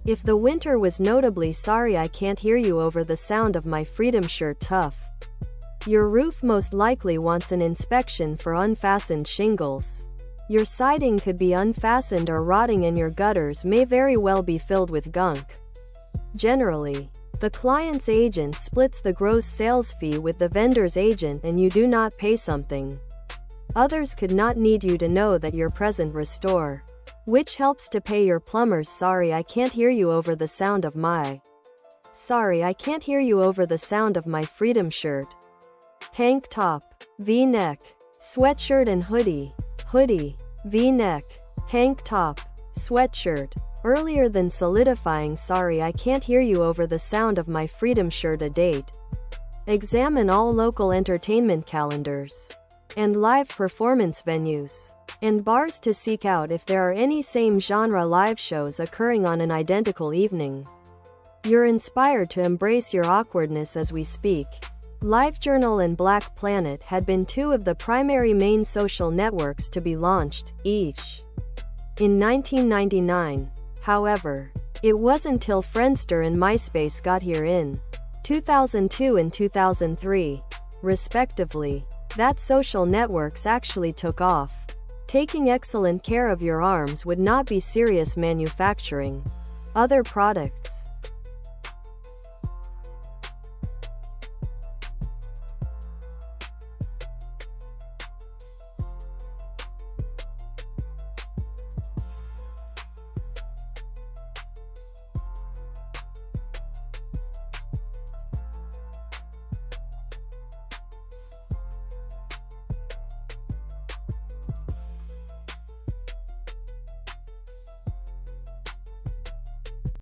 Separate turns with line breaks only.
If the winter was notably sorry I can't hear you over the sound of my Freedom shirt tough. Your roof most likely wants an inspection for unfastened shingles. Your siding could be unfastened or rotting and your gutters may very well be filled with gunk. Generally, the client's agent splits the gross sales fee with the vendor's agent and you do not pay something. Others could not need you to know that your present restore, which helps to pay your plumber's sorry I can't hear you over the sound of my. Sorry I can't hear you over the sound of my Freedom shirt. Tank top, V-neck, sweatshirt and hoodie, hoodie, V-neck, tank top, sweatshirt. Earlier than solidifying sorry I can't hear you over the sound of my Freedom shirt a date. Examine all local entertainment calendars and live performance venues and bars to seek out if there are any same genre live shows occurring on an identical evening. You're inspired to embrace your awkwardness as we speak. LiveJournal and Black Planet had been two of the primary main social networks to be launched, each in 1999. However, it wasn't until Friendster and MySpace got here in 2002 and 2003, respectively, that social networks actually took off. Taking excellent care of your arms would not be serious manufacturing. Other products